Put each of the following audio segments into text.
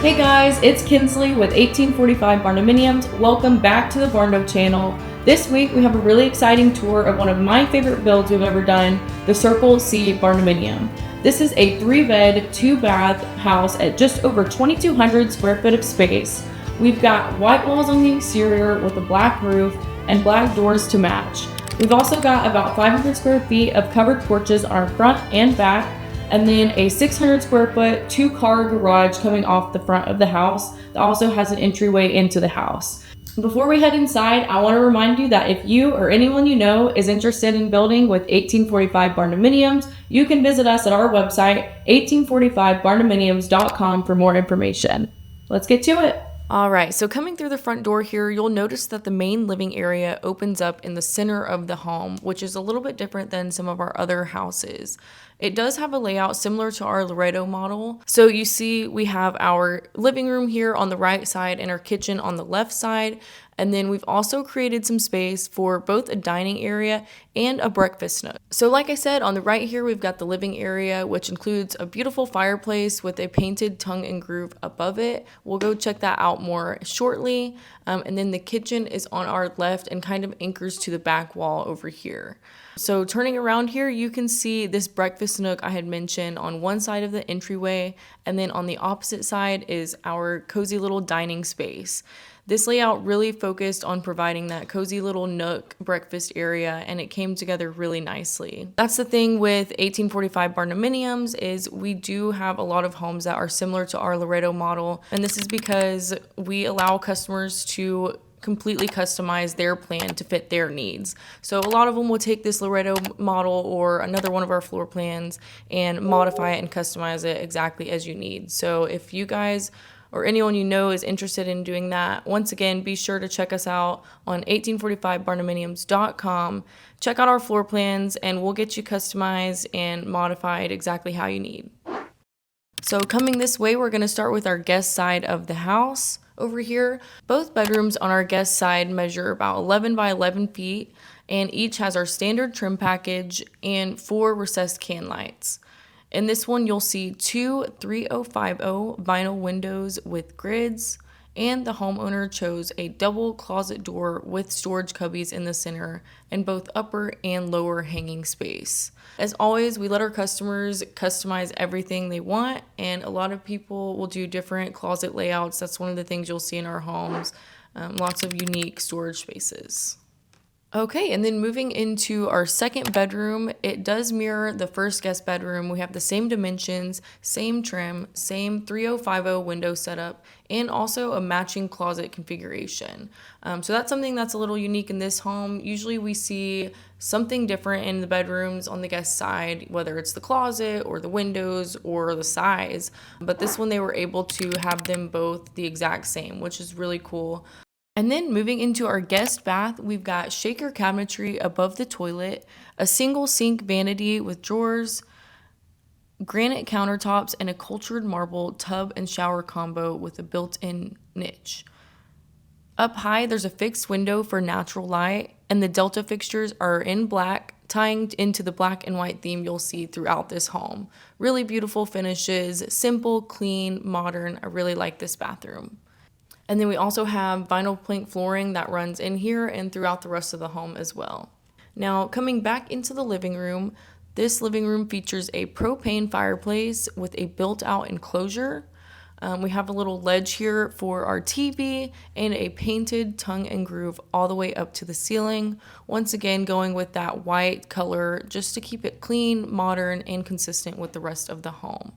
Hey guys, it's Kinsley with 1845 Barndominiums. Welcome back to the Barndo Channel. This week we have a really exciting tour of one of my favorite builds we've ever done, the Circle C Barndominium. This is a 3-bed, 2-bath house at just over 2,200 square foot of space. We've got white walls on the exterior with a black roof and black doors to match. We've also got about 500 square feet of covered porches on our front and back, and then a 600 square foot 2-car garage coming off the front of the house that also has an entryway into the house. Before we head inside, I want to remind you that if you or anyone you know is interested in building with 1845 Barndominiums, you can visit us at our website, 1845barndominiums.com, for more information. Let's get to it. All right, so coming through the front door here, you'll notice that the main living area opens up in the center of the home, which is a little bit different than some of our other houses. It does have a layout similar to our Laredo model. So you see we have our living room here on the right side and our kitchen on the left side. And then we've also created some space for both a dining area and a breakfast nook. So like I said, on the right here, we've got the living area, which includes a beautiful fireplace with a painted tongue and groove above it. We'll go check that out more shortly. And then the kitchen is on our left and kind of anchors to the back wall over here. So turning around here, you can see this breakfast nook I had mentioned on one side of the entryway, and then on the opposite side is our cozy little dining space. This layout really focused on providing that cozy little nook breakfast area, and it came together really nicely. That's the thing with 1845 Barndominiums, is we do have a lot of homes that are similar to our Laredo model, and this is because we allow customers to completely customize their plan to fit their needs. So a lot of them will take this Laredo model or another one of our floor plans and modify it and customize it exactly as you need. So if you guys or anyone you know is interested in doing that, once again, be sure to check us out on 1845barndominiums.com. Check out our floor plans and we'll get you customized and modified exactly how you need. So coming this way, we're going to start with our guest side of the house. Over here, both bedrooms on our guest side measure about 11 by 11 feet, and each has our standard trim package and 4 recessed can lights. In this one, you'll see 2 3050 vinyl windows with grids, and the homeowner chose a double closet door with storage cubbies in the center and both upper and lower hanging space. As always, we let our customers customize everything they want, and a lot of people will do different closet layouts. That's one of the things you'll see in our homes. Lots of unique storage spaces. Okay, and then moving into our second bedroom, it does mirror the first guest bedroom. We have the same dimensions, same trim, same 3050 window setup, and also a matching closet configuration. So that's something that's a little unique in this home. Usually we see something different in the bedrooms on the guest side, whether it's the closet or the windows or the size. But this one, they were able to have them both the exact same, which is really cool. And then moving into our guest bath, we've got shaker cabinetry above the toilet, a single sink vanity with drawers, granite countertops, and a cultured marble tub and shower combo with a built-in niche. Up high, there's a fixed window for natural light, and the Delta fixtures are in black, tying into the black and white theme you'll see throughout this home. Really beautiful finishes, simple, clean, modern. I really like this bathroom. And then we also have vinyl plank flooring that runs in here and throughout the rest of the home as well. Now, coming back into the living room, this living room features a propane fireplace with a built-out enclosure. We have a little ledge here for our TV and a painted tongue and groove all the way up to the ceiling. Once again, going with that white color just to keep it clean, modern, and consistent with the rest of the home.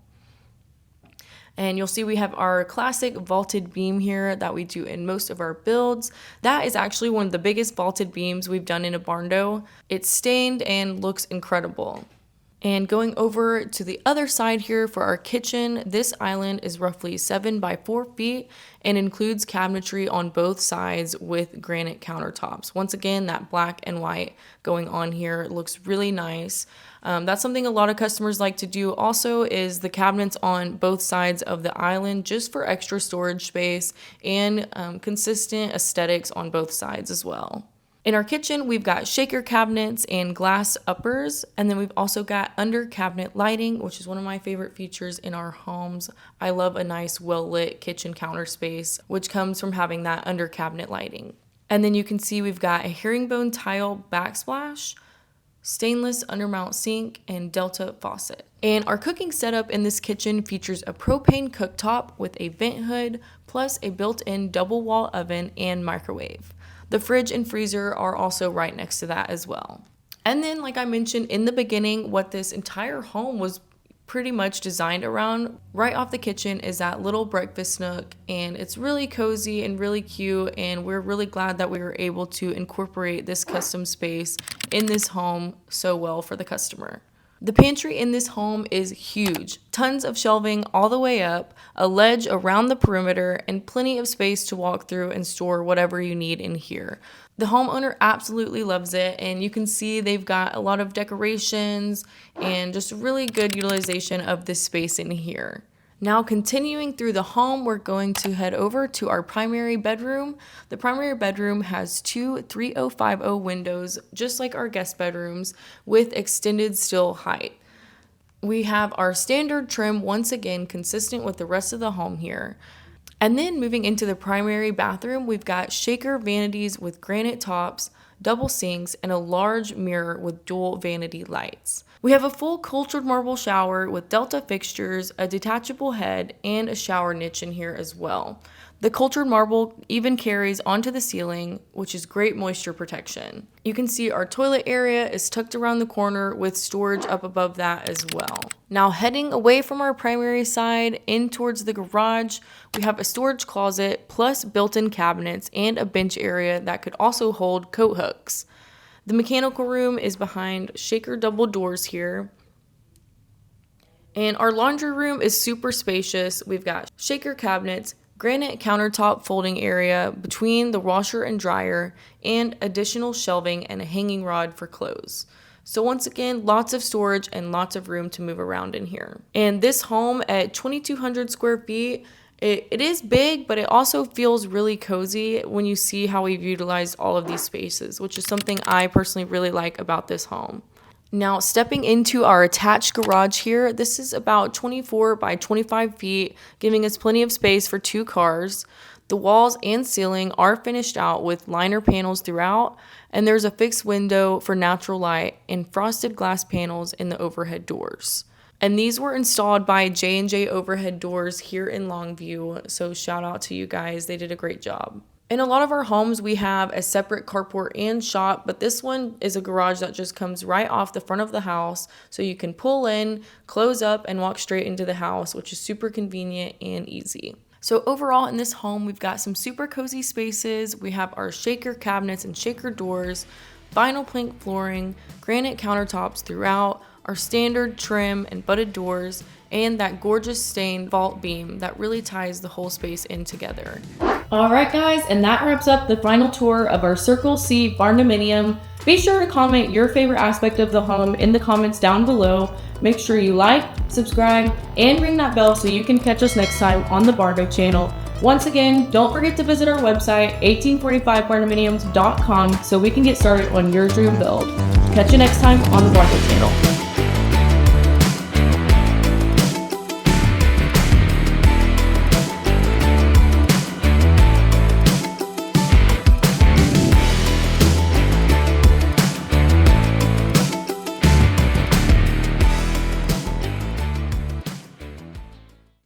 And you'll see we have our classic vaulted beam here that we do in most of our builds. That is actually one of the biggest vaulted beams we've done in a Barndo. It's stained and looks incredible. And going over to the other side here for our kitchen, this island is roughly 7 by 4 feet and includes cabinetry on both sides with granite countertops. Once again, that black and white going on here looks really nice. That's something a lot of customers like to do also, is the cabinets on both sides of the island just for extra storage space and consistent aesthetics on both sides as well. In our kitchen, we've got shaker cabinets and glass uppers, and then we've also got under cabinet lighting, which is one of my favorite features in our homes. I love a nice well-lit kitchen counter space, which comes from having that under cabinet lighting. And then you can see we've got a herringbone tile backsplash, stainless undermount sink, and Delta faucet. And our cooking setup in this kitchen features a propane cooktop with a vent hood, plus a built-in double wall oven and microwave. The fridge and freezer are also right next to that as well. And then, like I mentioned in the beginning, what this entire home was pretty much designed around, right off the kitchen, is that little breakfast nook, and it's really cozy and really cute, and we're really glad that we were able to incorporate this custom space in this home so well for the customer. The pantry in this home is huge. Tons of shelving all the way up, a ledge around the perimeter, and plenty of space to walk through and store whatever you need in here. The homeowner absolutely loves it, and you can see they've got a lot of decorations and just really good utilization of this space in here. Now, continuing through the home, we're going to head over to our primary bedroom. The primary bedroom has two 3050 windows, just like our guest bedrooms, with extended sill height. We have our standard trim, once again, consistent with the rest of the home here. And then moving into the primary bathroom, we've got shaker vanities with granite tops, double sinks, and a large mirror with dual vanity lights. We have a full cultured marble shower with Delta fixtures, a detachable head, and a shower niche in here as well. The cultured marble even carries onto the ceiling, which is great moisture protection. You can see our toilet area is tucked around the corner with storage up above that as well. Now, heading away from our primary side in towards the garage, we have a storage closet plus built-in cabinets and a bench area that could also hold coat hooks. The mechanical room is behind shaker double doors here. And our laundry room is super spacious. We've got shaker cabinets, granite countertop folding area between the washer and dryer, and additional shelving and a hanging rod for clothes. So once again, lots of storage and lots of room to move around in here. And this home at 2,200 square feet, it is big, but it also feels really cozy when you see how we've utilized all of these spaces, which is something I personally really like about this home. Now, stepping into our attached garage here, this is about 24 by 25 feet, giving us plenty of space for two cars. The walls and ceiling are finished out with liner panels throughout, and there's a fixed window for natural light and frosted glass panels in the overhead doors. And these were installed by J&J Overhead Doors here in Longview, so shout out to you guys, they did a great job. In a lot of our homes, we have a separate carport and shop, but this one is a garage that just comes right off the front of the house, so you can pull in, close up, and walk straight into the house, which is super convenient and easy. So overall in this home, we've got some super cozy spaces. We have our shaker cabinets and shaker doors, vinyl plank flooring, granite countertops throughout, our standard trim and butted doors, and that gorgeous stained vault beam that really ties the whole space in together. All right, guys, and that wraps up the final tour of our Circle C Barndominium. Be sure to comment your favorite aspect of the home in the comments down below. Make sure you like, subscribe, and ring that bell so you can catch us next time on the Barndo Channel. Once again, don't forget to visit our website, 1845barndominiums.com, so we can get started on your dream build. Catch you next time on the Barndo Channel.